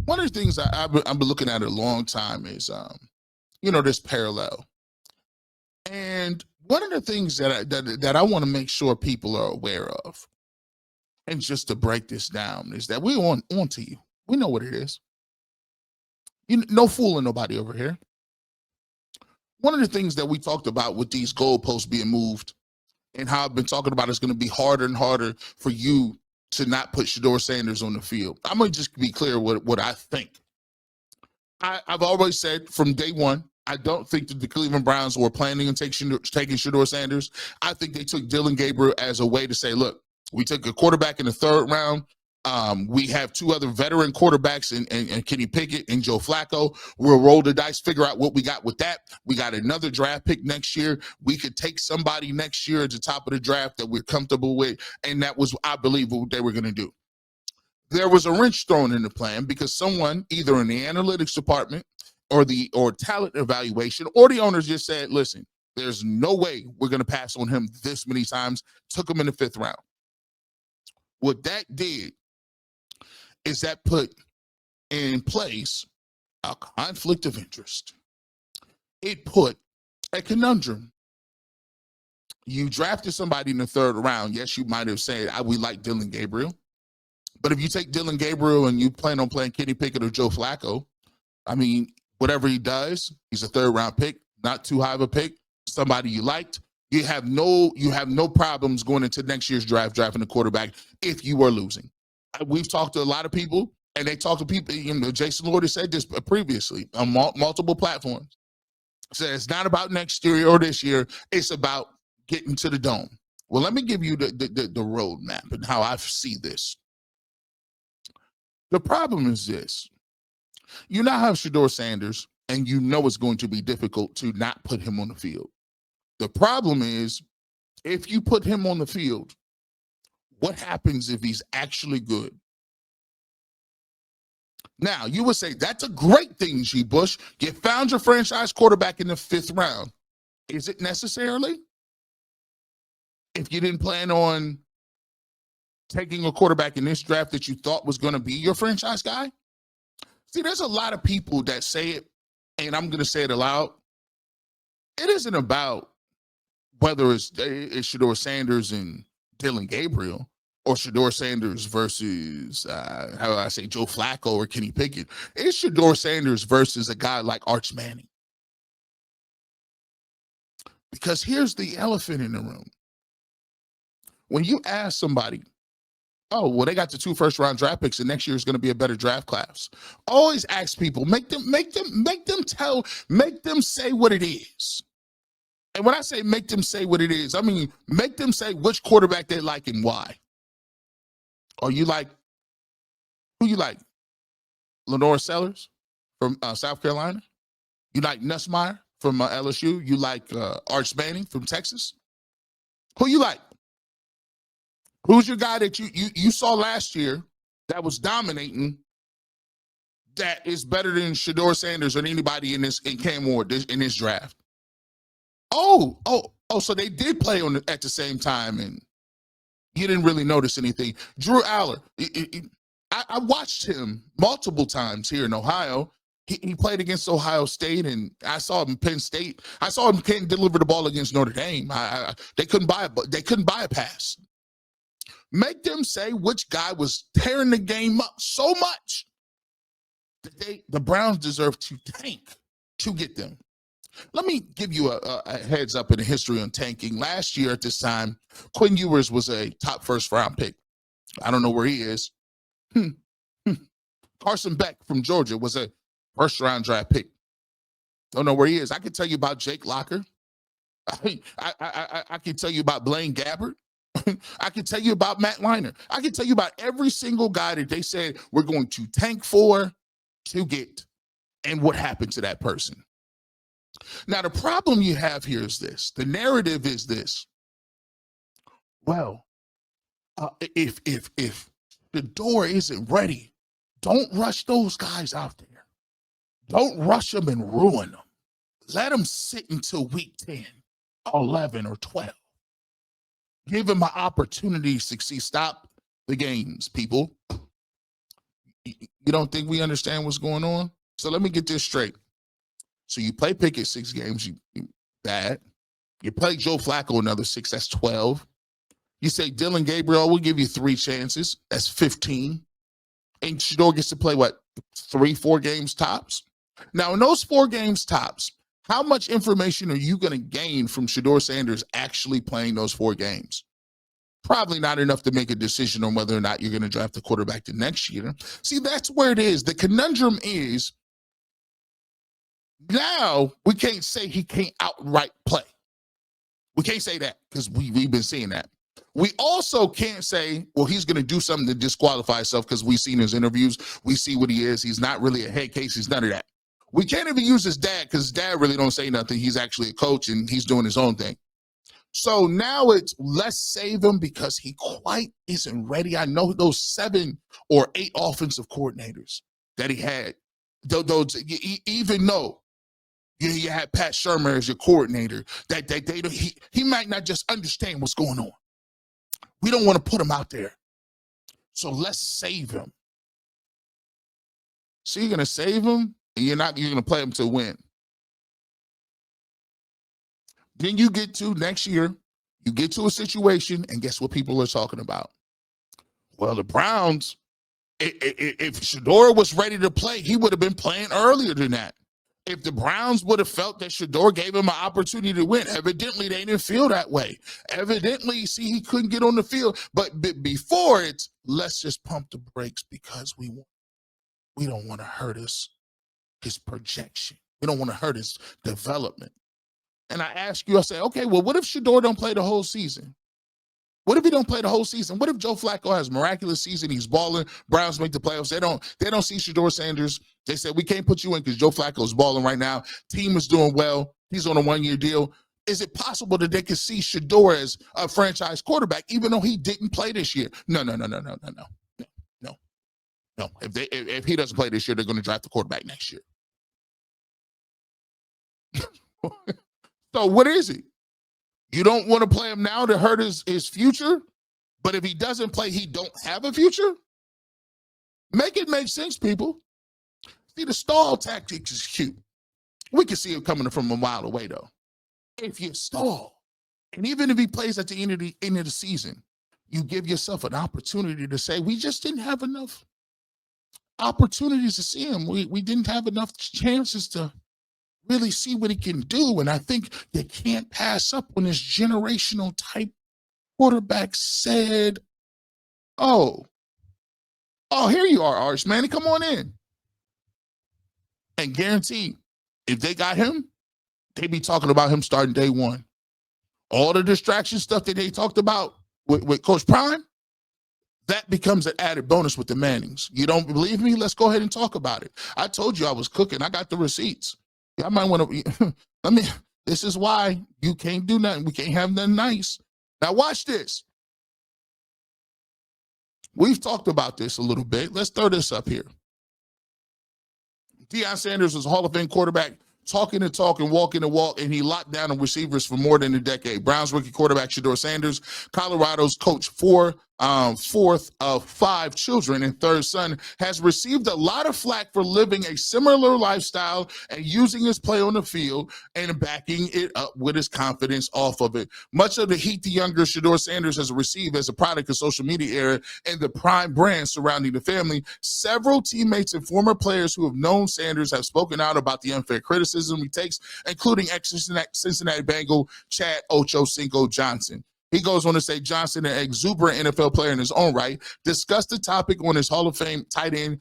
one of the things I've been looking at a long time is, this parallel. And one of the things that I want to make sure people are aware of, and just to break this down, is that we're on to you. We know what it is. No fooling nobody over here. One of the things that we talked about with these goalposts being moved, and how I've been talking about, it's going to be harder and harder for you to not put Shedeuer Sanders on the field. I'm going to just be clear what I think. I've always said from day one, I don't think that the Cleveland Browns were planning on taking Shedeuer Sanders. I think they took Dillon Gabriel as a way to say, look, we took a quarterback in the third round. We have two other veteran quarterbacks in Kenny Pickett and Joe Flacco. We'll roll the dice, figure out what we got with that. We got another draft pick next year. We could take somebody next year at the top of the draft that we're comfortable with. And that was, I believe, what they were going to do. There was a wrench thrown in the plan because someone, either in the analytics department or talent evaluation, or the owners just said, listen, there's no way we're going to pass on him this many times. Took him in the fifth round. What that did is that put in place a conflict of interest. It put a conundrum. You drafted somebody in the third round. Yes, you might have said, we like Dillon Gabriel. But if you take Dillon Gabriel and you plan on playing Kenny Pickett or Joe Flacco, I mean, whatever he does, he's a third round pick, not too high of a pick, somebody you liked. You have no problems going into next year's draft, drafting a quarterback if you are losing. We've talked to a lot of people, and they talk to people, Jason Lord has said this previously on multiple platforms. So it's not about next year or this year. It's about getting to the dome. Well, let me give you the roadmap and how I see this. The problem is this. You now have Shedeuer Sanders, and you know it's going to be difficult to not put him on the field. The problem is, if you put him on the field, what happens if he's actually good? Now, you would say, that's a great thing, G. Bush. You found your franchise quarterback in the fifth round. Is it necessarily? If you didn't plan on taking a quarterback in this draft that you thought was going to be your franchise guy? See, there's a lot of people that say it, and I'm going to say it aloud. It isn't about whether it's Shedeuer Sanders and Dillon Gabriel, or Shedeuer Sanders versus, Joe Flacco or Kenny Pickett. It's Shedeuer Sanders versus a guy like Arch Manning. Because here's the elephant in the room. When you ask somebody, oh, well, they got the 2 first-round draft picks, and next year is going to be a better draft class. Always ask people, make them say what it is. And when I say make them say what it is, I mean make them say which quarterback they like and why. Are you like, who you like? Lenore Sellers from South Carolina? You like Nussmeier from LSU? You like Arch Manning from Texas? Who you like? Who's your guy that you saw last year that was dominating, that is better than Shedeuer Sanders or anybody in Cam Ward in this draft? Oh, so they did play at the same time, and you didn't really notice anything. Drew Aller, I watched him multiple times here in Ohio. He played against Ohio State, and I saw him in Penn State. I saw him can't deliver the ball against Notre Dame. They couldn't buy a pass. Make them say which guy was tearing the game up so much that the Browns deserve to tank to get them. Let me give you a heads up in the history on tanking. Last year at this time, Quinn Ewers was a top first-round pick. I don't know where he is. Carson Beck from Georgia was a first-round draft pick. Don't know where he is. I can tell you about Jake Locker. I can tell you about Blaine Gabbert. I can tell you about Matt Leinart. I can tell you about every single guy that they said we're going to tank for to get, and what happened to that person. Now, the problem you have here is this. The narrative is this. Well, if the door isn't ready, don't rush those guys out there. Don't rush them and ruin them. Let them sit until week 10, 11, or 12. Give them an opportunity to succeed. Stop the games, people. You don't think we understand what's going on? So let me get this straight. So you play Pickett 6 games, you bad. You play Joe Flacco another 6, that's 12. You say Dylan Gabriel, we'll give you 3 chances, that's 15. And Shador gets to play, what, 3, 4 games tops? Now, in those 4 games tops, how much information are you going to gain from Shedeuer Sanders actually playing those 4 games? Probably not enough to make a decision on whether or not you're going to draft a quarterback the next year. See, that's where it is. The conundrum is now we can't say he can't outright play. We can't say that because we've been seeing that. We also can't say, well, he's going to do something to disqualify himself because we've seen his interviews. We see what he is. He's not really a head case. He's none of that. We can't even use his dad because his dad really don't say nothing. He's actually a coach and he's doing his own thing. So now it's let's save him because he quite isn't ready. I know those 7 or 8 offensive coordinators that he had, those even though you had Pat Shermer as your coordinator, that he might not just understand what's going on. We don't want to put him out there. So let's save him. So you're going to save him and you're going to play him to win. Then you get to next year, you get to a situation, and guess what people are talking about? Well, the Browns, if Shador was ready to play, he would have been playing earlier than that. If the Browns would have felt that Shador gave him an opportunity to win, evidently they didn't feel that way. Evidently, see, he couldn't get on the field. But before it's, let's just pump the brakes because we don't want to hurt his projection. We don't want to hurt his development. And I ask you, I say, okay, well, what if Shador don't play the whole season? What if he don't play the whole season? What if Joe Flacco has a miraculous season? He's balling. Browns make the playoffs. They don't see Shedeuer Sanders. They said, we can't put you in because Joe Flacco is balling right now. Team is doing well. He's on a 1-year deal. Is it possible that they could see Shedeur as a franchise quarterback, even though he didn't play this year? No. If he doesn't play this year, they're going to draft the quarterback next year. So what is he? You don't want to play him now to hurt his future, but if he doesn't play, he don't have a future? Make it make sense, people. See, the stall tactics is cute. We can see it coming from a mile away, though. If you stall, and even if he plays at the end of the season, you give yourself an opportunity to say, we just didn't have enough opportunities to see him. We didn't have enough chances to really see what he can do. And I think you can't pass up when this generational type quarterback said, oh, here you are, Arch Manning, come on in. And guarantee, if they got him, they'd be talking about him starting day 1. All the distraction stuff that they talked about with Coach Prime, that becomes an added bonus with the Mannings. You don't believe me? Let's go ahead and talk about it. I told you I was cooking. I got the receipts. I might want to, this is why you can't do nothing. We can't have nothing nice. Now watch this. We've talked about this a little bit. Let's throw this up here. Deion Sanders was a Hall of Fame quarterback, talking the talk and walking the walk, and he locked down on receivers for more than a decade. Browns rookie quarterback Shedeuer Sanders, Colorado's coach, fourth of 5 children and third son, has received a lot of flack for living a similar lifestyle and using his play on the field and backing it up with his confidence off of it. Much of the heat the younger Shedeuer Sanders has received as a product of social media era and the prime brand surrounding the family. Several teammates and former players who have known Sanders have spoken out about the unfair criticism he takes, including ex-Cincinnati Bengal Chad Ochocinco Johnson. He goes on to say Johnson, an exuberant NFL player in his own right, discussed the topic on his Hall of Fame tight end,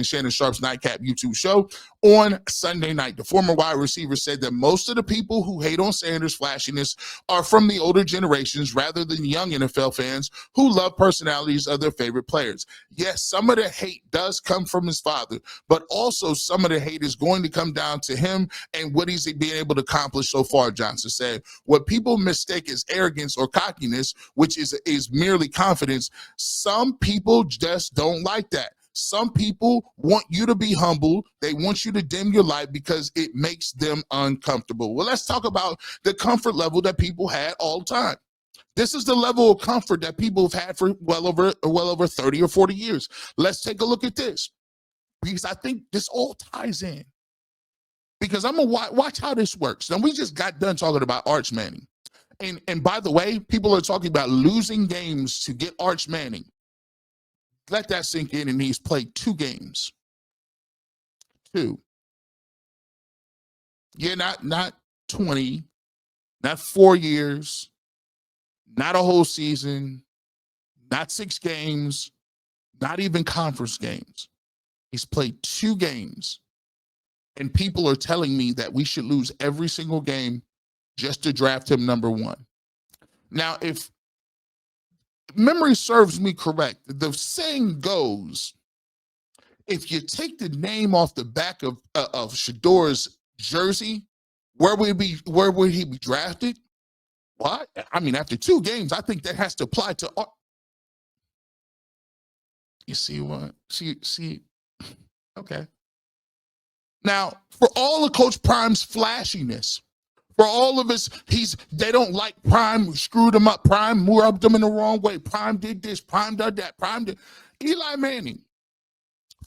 Shannon Sharp's Nightcap YouTube show on Sunday night. The former wide receiver said that most of the people who hate on Sanders' flashiness are from the older generations rather than young NFL fans who love personalities of their favorite players. Yes, some of the hate does come from his father, but also some of the hate is going to come down to him and what he's been able to accomplish so far, Johnson said. What people mistake as arrogance or cockiness, which is merely confidence, some people just don't like that. Some people want you to be humble. They want you to dim your light because it makes them uncomfortable. Well, let's talk about the comfort level that people had all the time. This is the level of comfort that people have had for well over 30 or 40 years. Let's take a look at this, because I think this all ties in. Because I'm gonna watch how this works. Now, we just got done talking about Arch Manning. And by the way, people are talking about losing games to get Arch Manning. Let that sink in, and he's played 2 games. 2. Yeah, not 20, not 4 years, not a whole season, not 6 games, not even conference games. He's played 2 games. And people are telling me that we should lose every single game just to draft him number 1. Now, if memory serves me correct, the saying goes, if you take the name off the back of Shador's jersey, where would he be drafted? What? I mean, after 2 games, I think that has to apply to all. You see what? See. Okay. Now, for all of Coach Prime's flashiness, for all of his, they don't like Prime, screwed him up, Prime rubbed them in the wrong way, Prime did this, Prime did that, Prime did. Eli Manning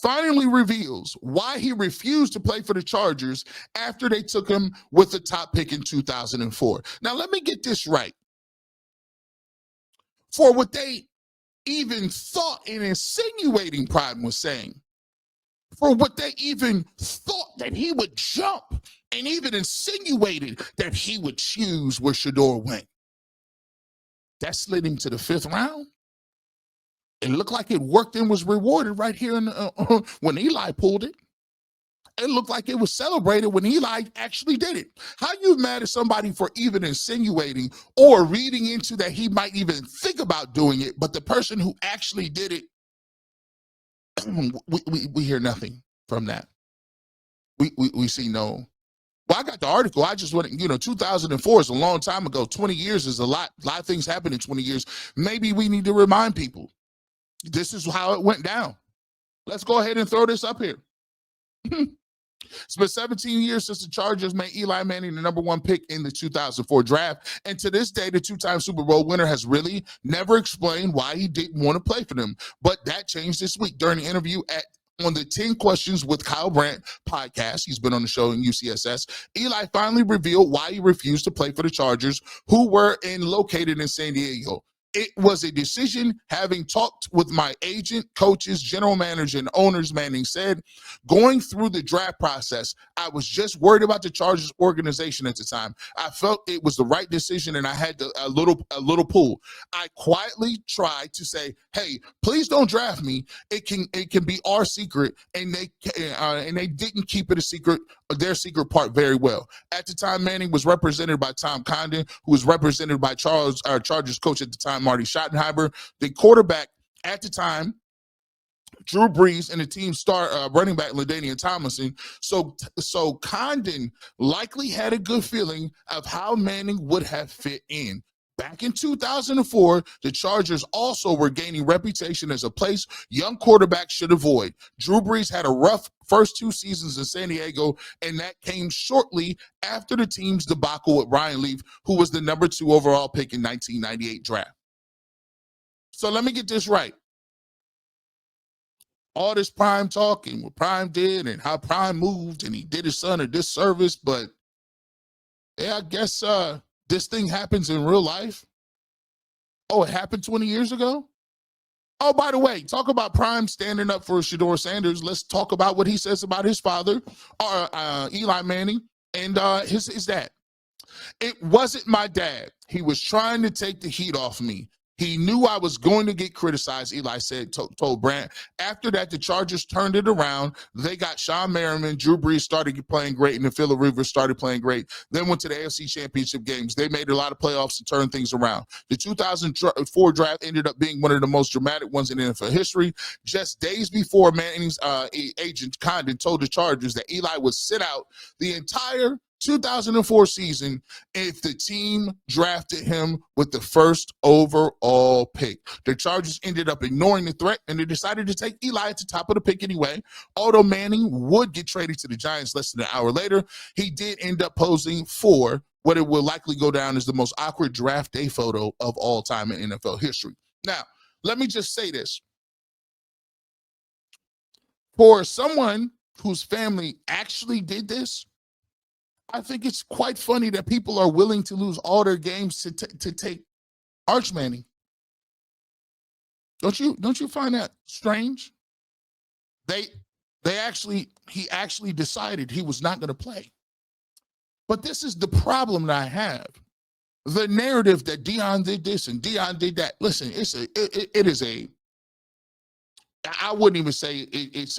finally reveals why he refused to play for the Chargers after they took him with the top pick in 2004. Now, let me get this right. For what they even thought in insinuating Prime was saying, for what they even thought that he would jump and even insinuated that he would choose where Shador went. That slid him to the 5th round. It looked like it worked and was rewarded right here when Eli pulled it. It looked like it was celebrated when Eli actually did it. How you mad at somebody for even insinuating or reading into that he might even think about doing it, but the person who actually did it, we hear nothing from that. We see no. Well, I got the article. I just went, 2004 is a long time ago. 20 years is a lot. A lot of things happen in 20 years. Maybe we need to remind people this is how it went down. Let's go ahead and throw this up here. It's been 17 years since the Chargers made Eli Manning the number 1 pick in the 2004 draft. And to this day, the 2-time Super Bowl winner has really never explained why he didn't want to play for them. But that changed this week during the interview on the 10 Questions with Kyle Brandt podcast. He's been on the show in UCSS. Eli finally revealed why he refused to play for the Chargers, who were located in San Diego. It was a decision having talked with my agent, coaches, general manager, and owners, Manning said. Going through the draft process, I was just worried about the Chargers organization at the time. I felt it was the right decision, and I had a little pull. I quietly tried to say, hey, please don't draft me. It can be our secret, and they didn't keep it a secret, their secret part very well. At the time, Manning was represented by Tom Condon, who was represented by Chargers coach at the time, Marty Schottenheimer. The quarterback at the time, Drew Brees, and the team star running back LaDainian Tomlinson. So Condon likely had a good feeling of how Manning would have fit in. Back in 2004, the Chargers also were gaining reputation as a place young quarterbacks should avoid. Drew Brees had a rough first 2 seasons in San Diego, and that came shortly after the team's debacle with Ryan Leaf, who was the number 2 overall pick in 1998 draft. So let me get this right. All this Prime talking, what Prime did and how Prime moved, and he did his son a disservice, but yeah, I guess this thing happens in real life. Oh, it happened 20 years ago? Oh, by the way, talk about Prime standing up for Shedeuer Sanders. Let's talk about what he says about his father, Eli Manning, and his dad. It wasn't my dad. He was trying to take the heat off me. He knew I was going to get criticized, Eli said, told Brandt. After that, the Chargers turned it around. They got Sean Merriman. Drew Brees started playing great, and the Phillip Rivers started playing great. Then went to the AFC Championship games. They made a lot of playoffs to turn things around. The 2004 draft ended up being one of the most dramatic ones in NFL history. Just days before, Manning's agent Condon told the Chargers that Eli would sit out the entire 2004 season if the team drafted him with the 1st overall pick. The Chargers ended up ignoring the threat, and they decided to take Eli at the top of the pick anyway. Although Manning would get traded to the Giants less than an hour later, he did end up posing for what it will likely go down as the most awkward draft day photo of all time in NFL history. Now, let me just say this. For someone whose family actually did this, I think it's quite funny that people are willing to lose all their games to take Arch Manning. Don't you find that strange? He actually decided he was not going to play. But this is the problem that I have. The narrative that Deion did this and Deion did that. Listen, it is a. I wouldn't even say it's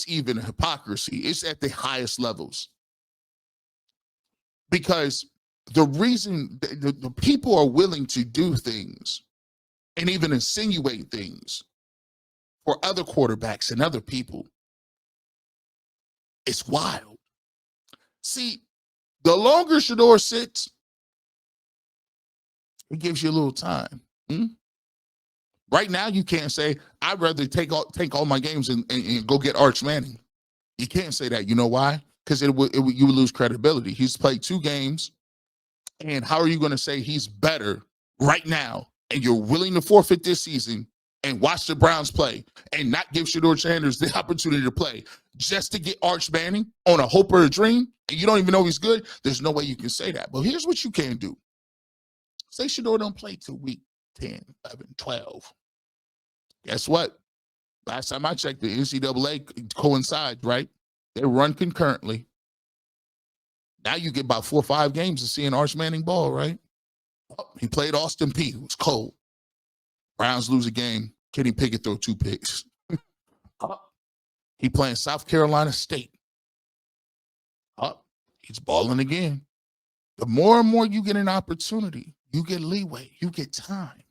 even a hypocrisy. It's at the highest levels. Because the reason the people are willing to do things and even insinuate things for other quarterbacks and other people, it's wild. See, the longer Shador sits, it gives you a little time. Right now, you can't say, I'd rather take all my games and go get Arch Manning. You can't say that. You know why? Because you would lose credibility. He's played 2 games, and how are you going to say he's better right now, and you're willing to forfeit this season and watch the Browns play and not give Shedeuer Sanders the opportunity to play just to get Arch Manning on a hope or a dream, and you don't even know he's good? There's no way you can say that. But here's what you can do. Say Shedeur don't play till week 10, 11, 12. Guess what? Last time I checked, the NCAA coincides, right? They run concurrently. Now you get about 4 or 5 games of seeing Arch Manning ball, right? Oh, he played Austin Peay. It was cold. Browns lose a game. Kenny Pickett throw 2 picks. He playing South Carolina State. He's balling again. The more and more you get an opportunity, you get leeway, you get time.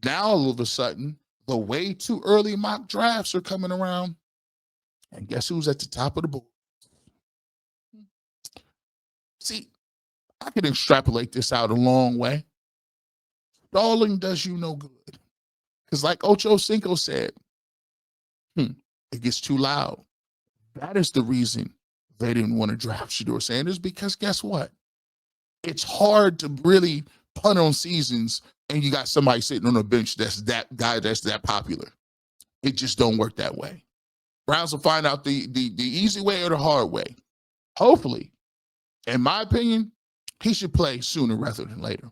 Now, all of a sudden, the way too early mock drafts are coming around. And guess who's at the top of the board? See, I can extrapolate this out a long way. Stalling does you no good. Because like Ochocinco said, it gets too loud. That is the reason they didn't want to draft Shedeuer Sanders, because guess what? It's hard to really punt on seasons and you got somebody sitting on a bench that's that popular. It just don't work that way. Browns will find out the easy way or the hard way. Hopefully, in my opinion, he should play sooner rather than later.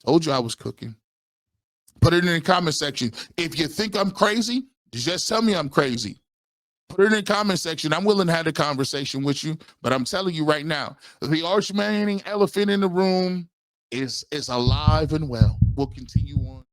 Told you I was cooking. Put it in the comment section. If you think I'm crazy, just tell me I'm crazy. Put it in the comment section. I'm willing to have a conversation with you, but I'm telling you right now, the Arch Manning elephant in the room is alive and well. We'll continue on.